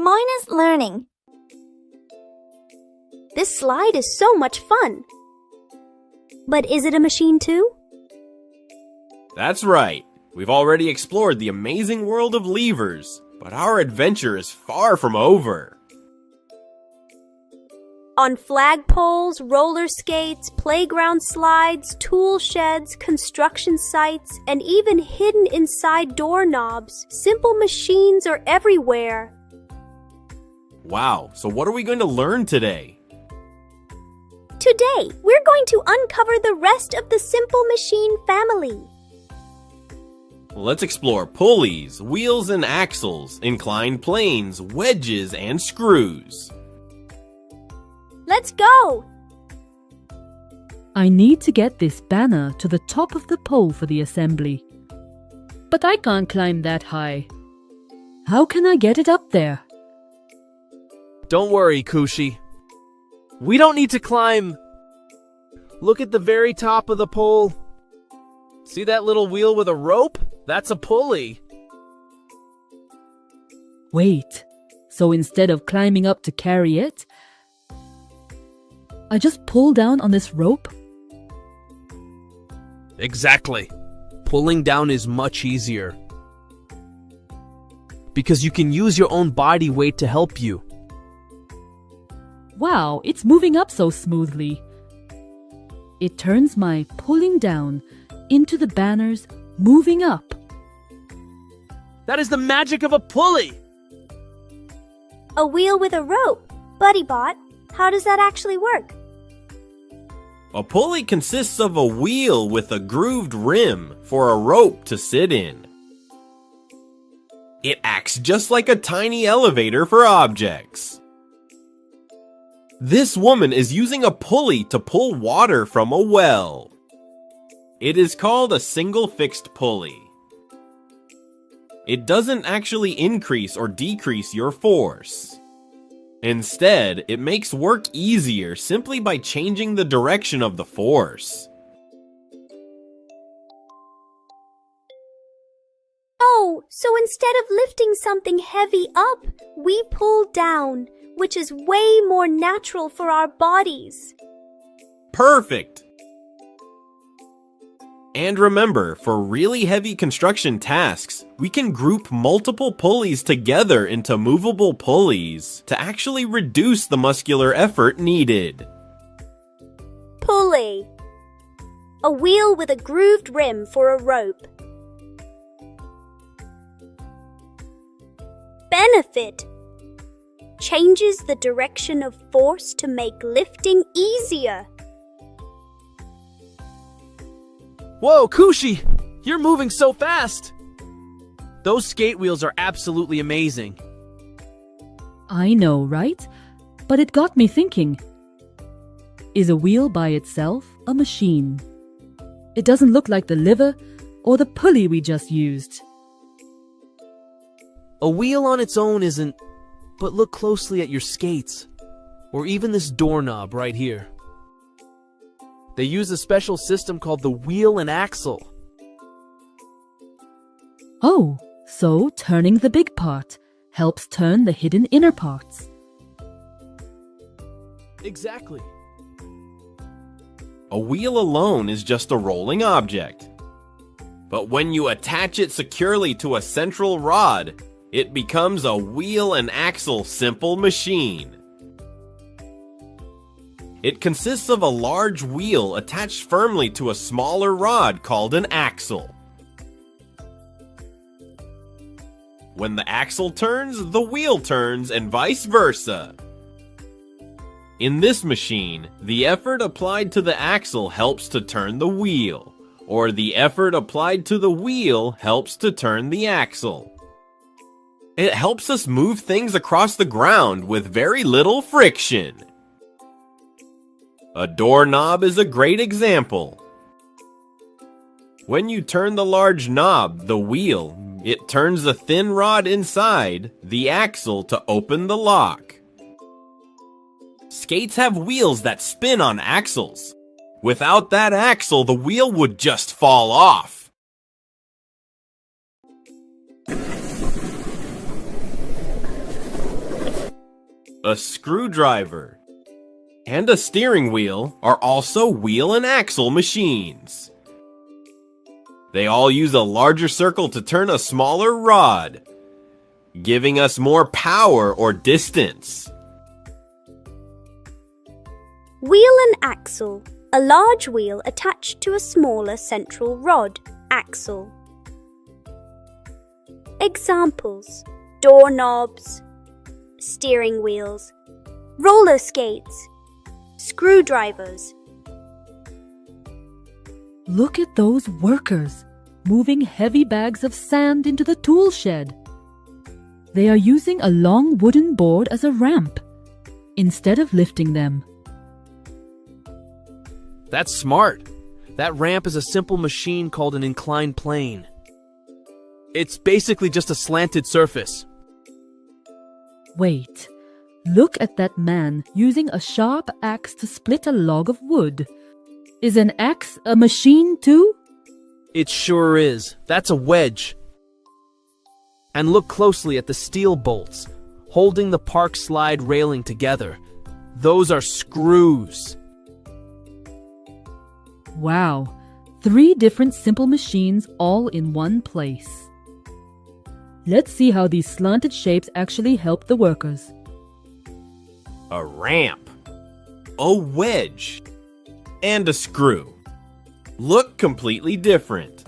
Moyna's learning. This slide is so much fun. But is it a machine too? That's right. We've already explored the amazing world of levers, but our adventure is far from over. On flagpoles, roller skates, playground slides, tool sheds, construction sites, and even hidden inside doorknobs, simple machines are everywhere. Wow, so what are we going to learn today? Today, we're going to uncover the rest of the simple machine family. Let's explore pulleys, wheels and axles, inclined planes, wedges, and screws. Let's go! I need to get this banner to the top of the pole for the assembly. But I can't climb that high. How can I get it up there? Don't worry, Khushi. We don't need to climb. Look at the very top of the pole. See that little wheel with a rope? That's a pulley. Wait, so instead of climbing up to carry it, I just pull down on this rope? Exactly. Pulling down is much easier. Because you can use your own body weight to help you. Wow, it's moving up so smoothly. It turns my pulling down into the banners moving up. That is the magic of a pulley! A wheel with a rope. BuddyBot, how does that actually work? A pulley consists of a wheel with a grooved rim for a rope to sit in. It acts just like a tiny elevator for objects. This woman is using a pulley to pull water from a well. It is called a single fixed pulley. It doesn't actually increase or decrease your force. Instead, it makes work easier simply by changing the direction of the force. Oh, so instead of lifting something heavy up, we pull down, which is way more natural for our bodies. Perfect! And remember, for really heavy construction tasks, we can group multiple pulleys together into movable pulleys to actually reduce the muscular effort needed. Pulley. A wheel with a grooved rim for a rope. Benefit. Changes the direction of force to make lifting easier. Whoa, Khushi! You're moving so fast! Those skate wheels are absolutely amazing. I know, right? But it got me thinking. Is a wheel by itself a machine? It doesn't look like the lever or the pulley we just used. A wheel on its own isn't, but look closely at your skates, or even this doorknob right here. They use a special system called the wheel and axle. Oh, so turning the big part helps turn the hidden inner parts. Exactly. A wheel alone is just a rolling object. But when you attach it securely to a central rod, it becomes a wheel and axle simple machine. It consists of a large wheel attached firmly to a smaller rod called an axle. When the axle turns, the wheel turns, and vice versa. In this machine, the effort applied to the axle helps to turn the wheel, or the effort applied to the wheel helps to turn the axle. It helps us move things across the ground with very little friction. A doorknob is a great example. When you turn the large knob, the wheel, it turns the thin rod inside, the axle, to open the lock. Skates have wheels that spin on axles. Without that axle, the wheel would just fall off. a screwdriver, and a steering wheel are also wheel and axle machines. They all use a larger circle to turn a smaller rod, giving us more power or distance. Wheel and axle. A large wheel attached to a smaller central rod, axle. Examples: doorknobs, steering wheels, roller skates, screwdrivers. Look at those workers moving heavy bags of sand into the tool shed. They are using a long wooden board as a ramp instead of lifting them. That's smart. That ramp is a simple machine called an inclined plane. It's basically just a slanted surface. Wait, look at that man using a sharp axe to split a log of wood. Is an axe a machine too? It sure is. That's a wedge. And look closely at the steel bolts holding the park slide railing together. Those are screws. Wow, 3 different simple machines all in one place. Let's see how these slanted shapes actually help the workers. A ramp, a wedge, and a screw look completely different.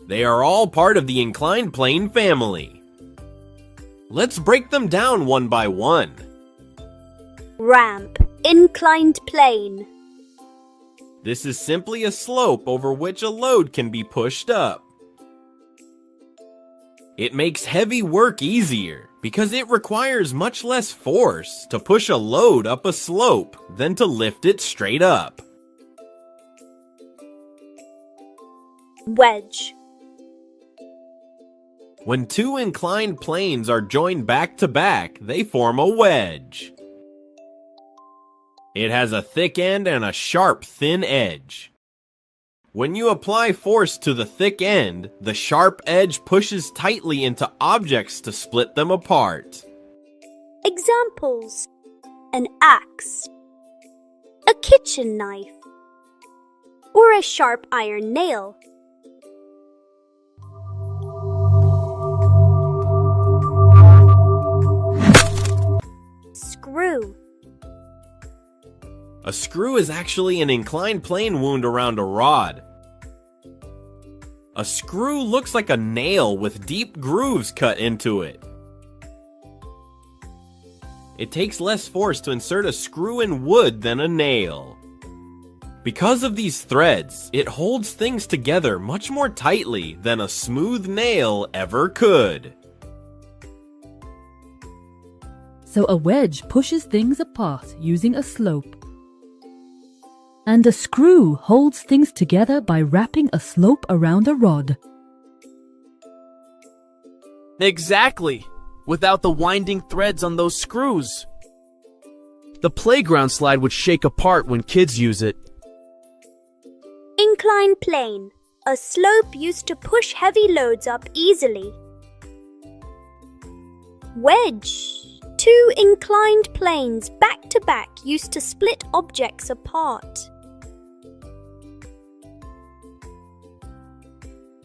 They are all part of the inclined plane family. Let's break them down one by one. Ramp, inclined plane. This is simply a slope over which a load can be pushed up. It makes heavy work easier because it requires much less force to push a load up a slope than to lift it straight up. Wedge. When 2 inclined planes are joined back to back, they form a wedge. It has a thick end and a sharp, thin edge. When you apply force to the thick end, the sharp edge pushes tightly into objects to split them apart. Examples: an axe, a kitchen knife, or a sharp iron nail. Screw. A screw is actually an inclined plane wound around a rod. A screw looks like a nail with deep grooves cut into it. It takes less force to insert a screw in wood than a nail. Because of these threads, it holds things together much more tightly than a smooth nail ever could. So a wedge pushes things apart using a slope. And a screw holds things together by wrapping a slope around a rod. Exactly. Without the winding threads on those screws, the playground slide would shake apart when kids use it. Inclined plane. A slope used to push heavy loads up easily. Wedge. 2 inclined planes back to back used to split objects apart.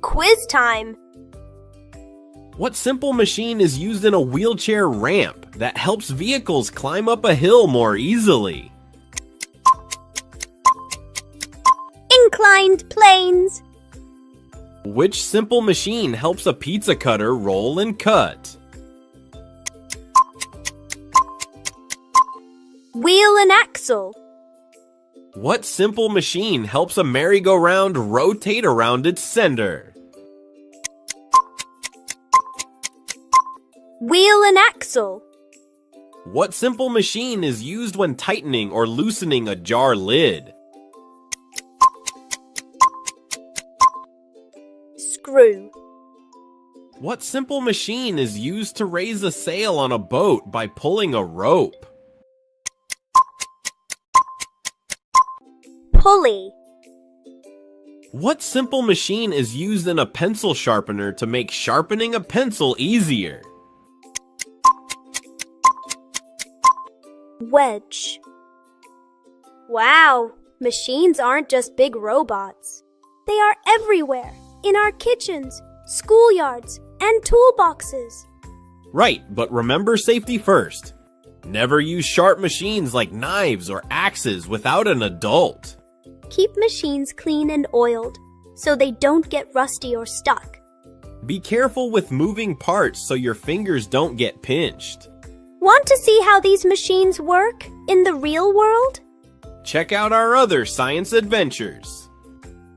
Quiz time! What simple machine is used in a wheelchair ramp that helps vehicles climb up a hill more easily? Inclined planes! Which simple machine helps a pizza cutter roll and cut? Wheel and axle. What simple machine helps a merry-go-round rotate around its center? Wheel and axle. What simple machine is used when tightening or loosening a jar lid? Screw. What simple machine is used to raise a sail on a boat by pulling a rope? Pulley. What simple machine is used in a pencil sharpener to make sharpening a pencil easier? Wedge. Wow, machines aren't just big robots. They are everywhere, in our kitchens, schoolyards, and toolboxes. Right, but remember safety first. Never use sharp machines like knives or axes without an adult. Keep machines clean and oiled, so they don't get rusty or stuck. Be careful with moving parts so your fingers don't get pinched. Want to see how these machines work in the real world? Check out our other science adventures.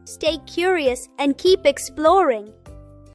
Stay curious and keep exploring.